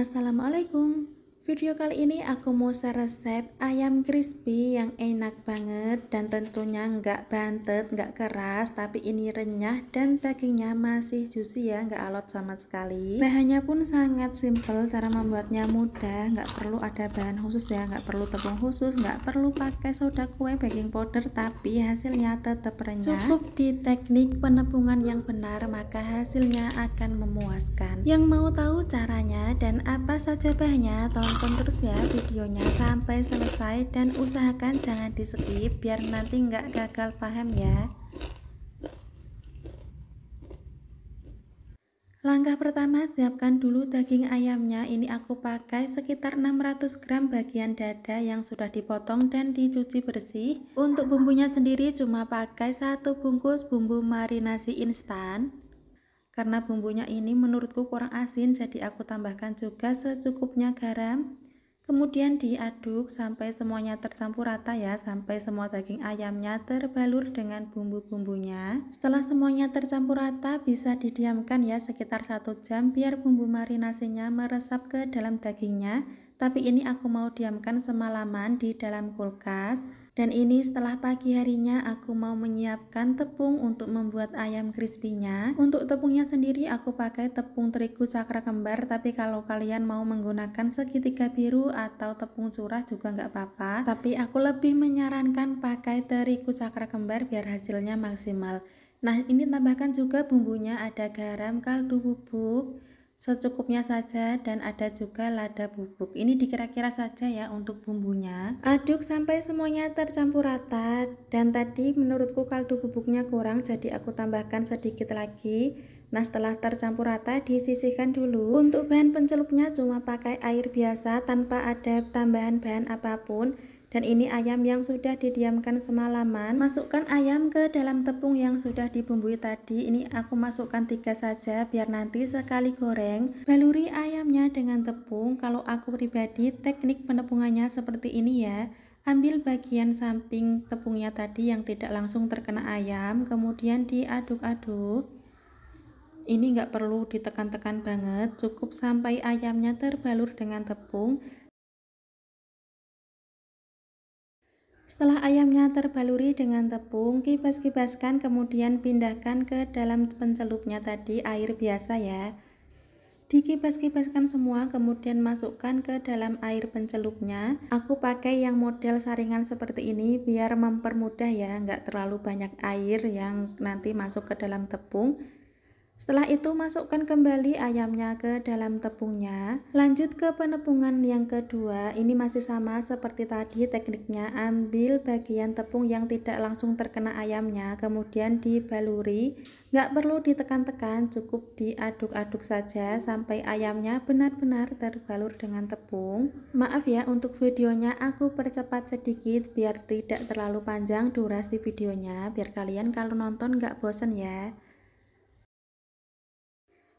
Assalamualaikum. Video kali ini aku mau share resep ayam crispy yang enak banget dan tentunya nggak bantet, nggak keras, tapi ini renyah dan dagingnya masih juicy ya, nggak alot sama sekali. Bahannya pun sangat simple, cara membuatnya mudah, nggak perlu ada bahan khusus ya, nggak perlu tepung khusus, nggak perlu pakai soda kue, baking powder, tapi hasilnya tetap renyah. Cukup di teknik penepungan yang benar, maka hasilnya akan memuaskan. Yang mau tahu caranya dan apa saja bahannya, tonton terus ya videonya sampai selesai dan usahakan jangan di skip biar nanti nggak gagal paham ya. Langkah pertama, siapkan dulu daging ayamnya. Ini aku pakai sekitar 600 gram bagian dada yang sudah dipotong dan dicuci bersih. Untuk bumbunya sendiri cuma pakai 1 bungkus bumbu marinasi instan. Karena bumbunya ini menurutku kurang asin, jadi aku tambahkan juga secukupnya garam. Kemudian diaduk sampai semuanya tercampur rata ya, sampai semua daging ayamnya terbalur dengan bumbu-bumbunya. Setelah semuanya tercampur rata, bisa didiamkan ya sekitar 1 jam biar bumbu marinasinya meresap ke dalam dagingnya. Tapi ini aku mau diamkan semalaman di dalam kulkas. Dan ini setelah pagi harinya aku mau menyiapkan tepung untuk membuat ayam crispy-nya. Untuk tepungnya sendiri aku pakai tepung terigu cakra kembar, tapi kalau kalian mau menggunakan segitiga biru atau tepung curah juga nggak apa-apa. Tapi aku lebih menyarankan pakai terigu cakra kembar biar hasilnya maksimal. Nah, ini tambahkan juga bumbunya, ada garam, kaldu bubuk secukupnya saja, dan ada juga lada bubuk. Ini dikira-kira saja ya untuk bumbunya. Aduk sampai semuanya tercampur rata, dan tadi menurutku kaldu bubuknya kurang, jadi aku tambahkan sedikit lagi. Nah, setelah tercampur rata disisihkan dulu. Untuk bahan pencelupnya cuma pakai air biasa tanpa ada tambahan bahan apapun. Dan ini ayam yang sudah didiamkan semalaman. Masukkan ayam ke dalam tepung yang sudah dibumbui tadi. Ini aku masukkan 3 saja biar nanti sekali goreng baluri ayamnya dengan tepung. Kalau aku pribadi teknik penepungannya seperti ini ya. Ambil bagian samping tepungnya tadi yang tidak langsung terkena ayam, kemudian diaduk-aduk. Ini nggak perlu ditekan-tekan banget, cukup sampai ayamnya terbalur dengan tepung. Setelah ayamnya terbaluri dengan tepung, kibas-kibaskan, kemudian pindahkan ke dalam pencelupnya tadi, air biasa ya. Dikibas-kibaskan semua, kemudian masukkan ke dalam air pencelupnya. Aku pakai yang model saringan seperti ini biar mempermudah ya, nggak terlalu banyak air yang nanti masuk ke dalam tepung. Setelah itu masukkan kembali ayamnya ke dalam tepungnya. Lanjut ke penepungan yang kedua. Ini masih sama seperti tadi tekniknya. Ambil bagian tepung yang tidak langsung terkena ayamnya, kemudian dibaluri. Nggak perlu ditekan-tekan, cukup diaduk-aduk saja sampai ayamnya benar-benar terbalur dengan tepung. Maaf ya untuk videonya aku percepat sedikit biar tidak terlalu panjang durasi videonya, biar kalian kalau nonton nggak bosen ya.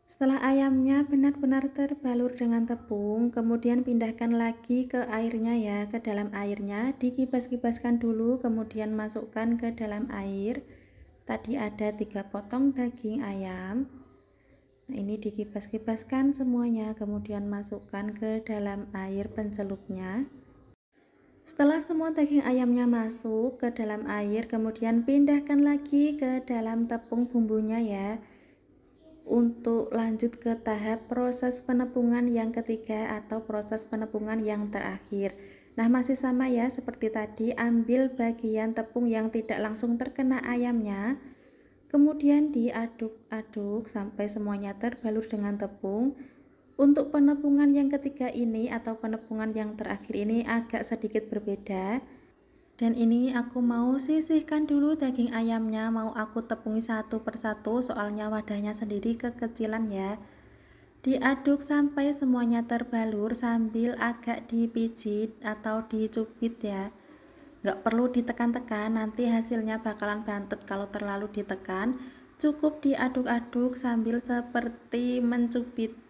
Setelah ayamnya benar-benar terbalur dengan tepung, kemudian pindahkan lagi ke airnya ya, ke dalam airnya, dikibas-kibaskan dulu, kemudian masukkan ke dalam air. Tadi ada 3 potong daging ayam. Nah, ini dikibas-kibaskan semuanya, kemudian masukkan ke dalam air pencelupnya. Setelah semua daging ayamnya masuk ke dalam air, kemudian pindahkan lagi ke dalam tepung bumbunya ya. Untuk lanjut ke tahap proses penepungan yang ketiga atau proses penepungan yang terakhir. Nah, masih sama ya seperti tadi, ambil bagian tepung yang tidak langsung terkena ayamnya, kemudian diaduk-aduk sampai semuanya terbalur dengan tepung. Untuk penepungan yang ketiga ini atau penepungan yang terakhir ini agak sedikit berbeda. Dan ini aku mau sisihkan dulu daging ayamnya, mau aku tepungi satu persatu soalnya wadahnya sendiri kekecilan ya. Diaduk sampai semuanya terbalur sambil agak dipijit atau dicubit ya. Nggak perlu ditekan-tekan, nanti hasilnya bakalan bantet kalau terlalu ditekan. Cukup diaduk-aduk sambil seperti mencubit.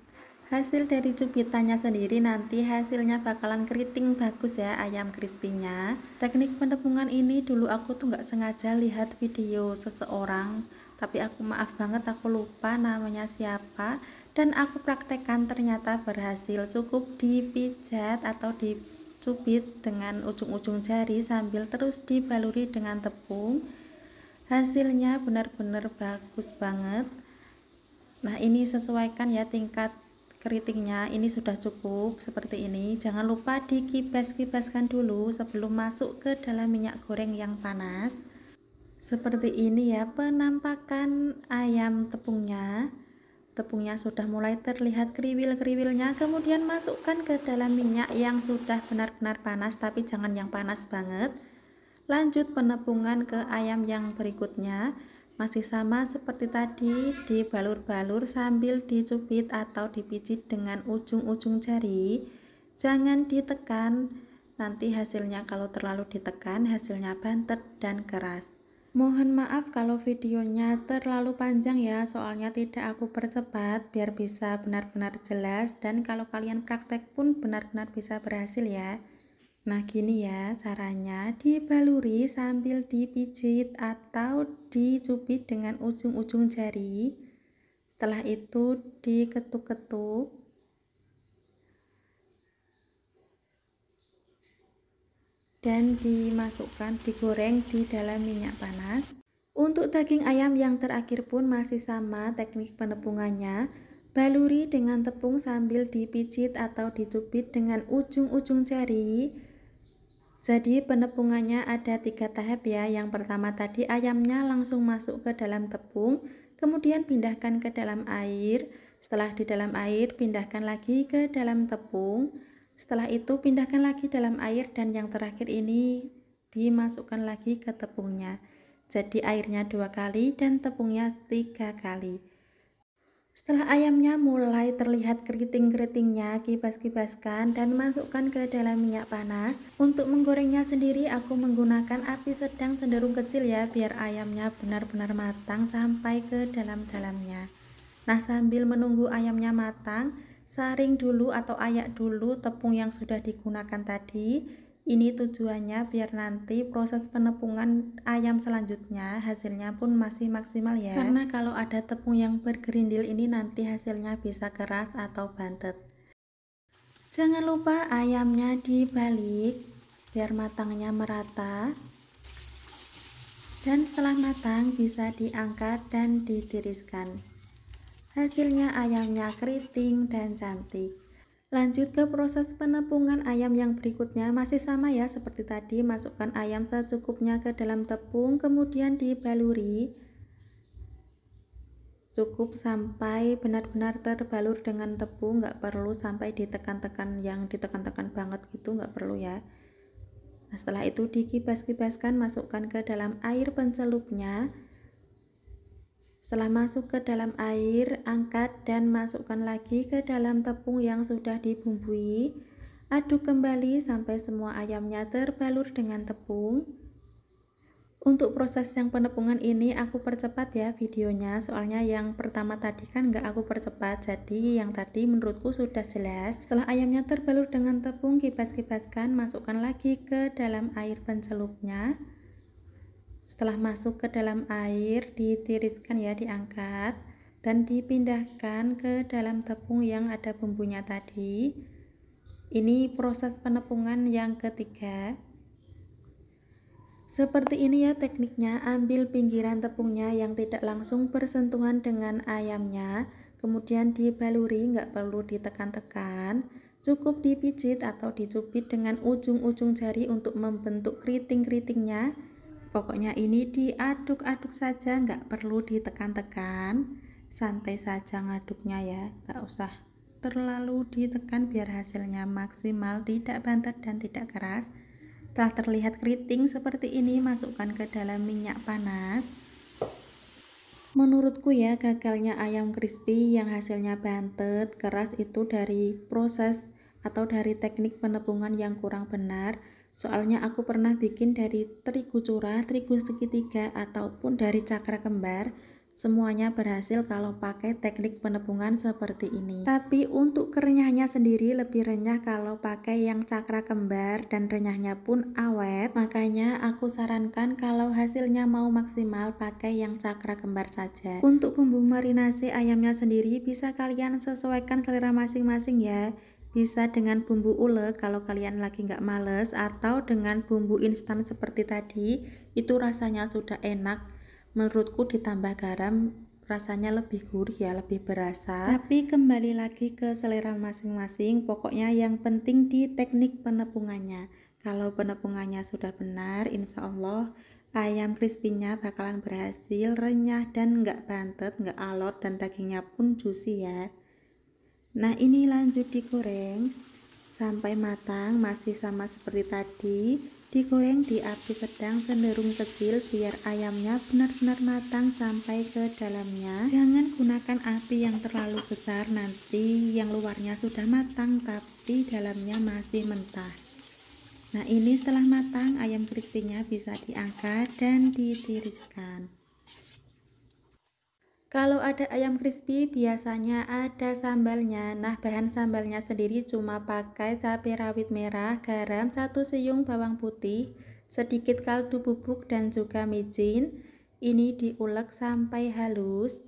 Hasil dari cubitannya sendiri nanti hasilnya bakalan keriting bagus ya ayam crispy-nya. Teknik penepungan ini dulu aku tuh nggak sengaja lihat video seseorang, tapi aku maaf banget aku lupa namanya siapa. Dan aku praktekkan ternyata berhasil, cukup dipijat atau dicubit dengan ujung-ujung jari sambil terus dibaluri dengan tepung. Hasilnya benar-benar bagus banget. Nah, ini sesuaikan ya tingkat keritingnya, ini sudah cukup seperti ini. Jangan lupa dikibas-kibaskan dulu sebelum masuk ke dalam minyak goreng yang panas. Seperti ini ya penampakan ayam tepungnya. Tepungnya sudah mulai terlihat kriwil-kriwilnya, kemudian masukkan ke dalam minyak yang sudah benar-benar panas, tapi jangan yang panas banget. Lanjut penepungan ke ayam yang berikutnya, masih sama seperti tadi, dibalur-balur sambil dicubit atau dipijit dengan ujung-ujung jari. Jangan ditekan, nanti hasilnya kalau terlalu ditekan hasilnya bantet dan keras. Mohon maaf kalau videonya terlalu panjang ya, soalnya tidak aku percepat biar bisa benar-benar jelas, dan kalau kalian praktek pun benar-benar bisa berhasil ya. Nah, gini ya caranya, dibaluri sambil dipijit atau dicubit dengan ujung-ujung jari. Setelah itu diketuk-ketuk. Dan dimasukkan digoreng di dalam minyak panas. Untuk daging ayam yang terakhir pun masih sama teknik penepungannya. Baluri dengan tepung sambil dipijit atau dicubit dengan ujung-ujung jari. Jadi penepungannya ada 3 tahap ya. Yang pertama tadi ayamnya langsung masuk ke dalam tepung, kemudian pindahkan ke dalam air. Setelah di dalam air pindahkan lagi ke dalam tepung. Setelah itu pindahkan lagi dalam air, dan yang terakhir ini dimasukkan lagi ke tepungnya. Jadi airnya 2 kali dan tepungnya 3 kali. Setelah ayamnya mulai terlihat keriting-keritingnya, kibas-kibaskan dan masukkan ke dalam minyak panas. Untuk menggorengnya sendiri aku menggunakan api sedang cenderung kecil ya, biar ayamnya benar-benar matang sampai ke dalam-dalamnya. Nah, sambil menunggu ayamnya matang, saring dulu atau ayak dulu tepung yang sudah digunakan tadi. Ini tujuannya biar nanti proses penepungan ayam selanjutnya hasilnya pun masih maksimal ya. Karena kalau ada tepung yang bergerindil ini nanti hasilnya bisa keras atau bantet. Jangan lupa ayamnya dibalik biar matangnya merata. Dan setelah matang bisa diangkat dan ditiriskan. Hasilnya ayamnya keriting dan cantik. Lanjut ke proses penepungan ayam yang berikutnya, masih sama ya seperti tadi, masukkan ayam secukupnya ke dalam tepung, kemudian dibaluri. Cukup sampai benar-benar terbalur dengan tepung, nggak perlu sampai ditekan-tekan, yang ditekan-tekan banget gitu nggak perlu ya. Nah, setelah itu dikibas-kibaskan, masukkan ke dalam air pencelupnya. Setelah masuk ke dalam air, angkat dan masukkan lagi ke dalam tepung yang sudah dibumbui. Aduk kembali sampai semua ayamnya terbalur dengan tepung. Untuk proses yang penepungan ini aku percepat ya videonya, soalnya yang pertama tadi kan nggak aku percepat, jadi yang tadi menurutku sudah jelas. Setelah ayamnya terbalur dengan tepung, kibas-kibaskan, masukkan lagi ke dalam air pencelupnya. Setelah masuk ke dalam air, ditiriskan ya, diangkat dan dipindahkan ke dalam tepung yang ada bumbunya tadi. Ini proses penepungan yang ketiga. Seperti ini ya tekniknya, ambil pinggiran tepungnya yang tidak langsung bersentuhan dengan ayamnya, kemudian dibaluri, nggak perlu ditekan-tekan, cukup dipijit atau dicubit dengan ujung-ujung jari untuk membentuk keriting-keritingnya. Pokoknya ini diaduk-aduk saja, nggak perlu ditekan-tekan, santai saja ngaduknya ya, nggak usah terlalu ditekan biar hasilnya maksimal, tidak bantet dan tidak keras. Setelah terlihat keriting seperti ini, masukkan ke dalam minyak panas. Menurutku ya, gagalnya ayam crispy yang hasilnya bantet, keras itu dari proses atau dari teknik penepungan yang kurang benar. Soalnya aku pernah bikin dari terigu curah, terigu segitiga, ataupun dari cakra kembar. Semuanya berhasil kalau pakai teknik penepungan seperti ini. Tapi untuk kerenyahnya sendiri lebih renyah kalau pakai yang cakra kembar dan renyahnya pun awet. Makanya aku sarankan kalau hasilnya mau maksimal pakai yang cakra kembar saja. Untuk bumbu marinasi ayamnya sendiri bisa kalian sesuaikan selera masing-masing ya. Bisa dengan bumbu ulek kalau kalian lagi nggak males, atau dengan bumbu instan seperti tadi, itu rasanya sudah enak. Menurutku ditambah garam rasanya lebih gurih ya, lebih berasa. Tapi kembali lagi ke selera masing-masing, pokoknya yang penting di teknik penepungannya. Kalau penepungannya sudah benar, insya Allah ayam crispy-nya bakalan berhasil, renyah dan nggak bantet, nggak alot, dan dagingnya pun juicy ya. Nah ini lanjut digoreng sampai matang, masih sama seperti tadi. Digoreng di api sedang cenderung kecil biar ayamnya benar-benar matang sampai ke dalamnya. Jangan gunakan api yang terlalu besar, nanti yang luarnya sudah matang tapi dalamnya masih mentah. Nah ini setelah matang, ayam crispy-nya bisa diangkat dan ditiriskan. Kalau ada ayam crispy biasanya ada sambalnya. Nah bahan sambalnya sendiri cuma pakai cabai rawit merah, garam, 1 siung bawang putih, sedikit kaldu bubuk dan juga micin. Ini diulek sampai halus.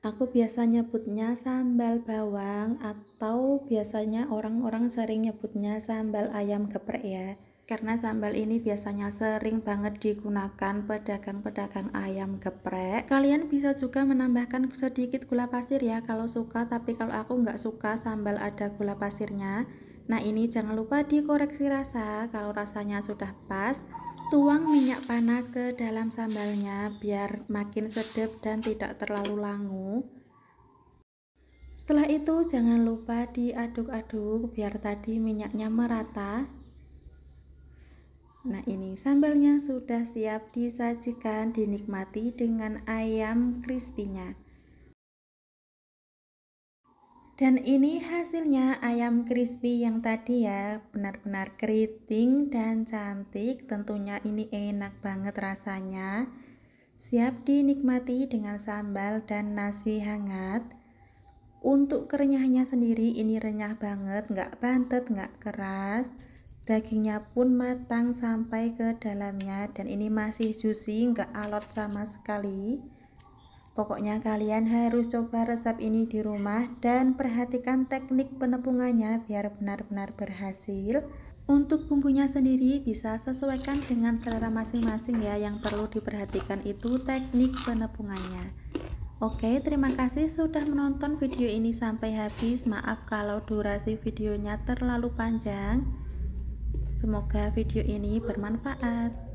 Aku biasa nyebutnya sambal bawang, atau biasanya orang-orang sering nyebutnya sambal ayam geprek ya. Karena sambal ini biasanya sering banget digunakan pedagang-pedagang ayam geprek. Kalian bisa juga menambahkan sedikit gula pasir ya kalau suka, tapi kalau aku nggak suka sambal ada gula pasirnya. Nah ini jangan lupa dikoreksi rasa. Kalau rasanya sudah pas, tuang minyak panas ke dalam sambalnya biar makin sedap dan tidak terlalu langu. Setelah itu jangan lupa diaduk-aduk biar tadi minyaknya merata. Nah ini sambalnya sudah siap disajikan, dinikmati dengan ayam crispy-nya. Dan ini hasilnya ayam crispy yang tadi ya, benar-benar keriting dan cantik. Tentunya ini enak banget rasanya. Siap dinikmati dengan sambal dan nasi hangat. Untuk kerenyahnya sendiri ini renyah banget, nggak bantet, nggak keras. Dagingnya pun matang sampai ke dalamnya dan ini masih juicy, nggak alot sama sekali. Pokoknya kalian harus coba resep ini di rumah dan perhatikan teknik penepungannya biar benar-benar berhasil. Untuk bumbunya sendiri bisa sesuaikan dengan selera masing-masing ya, yang perlu diperhatikan itu teknik penepungannya. Oke, terima kasih sudah menonton video ini sampai habis. Maaf kalau durasi videonya terlalu panjang. Semoga video ini bermanfaat.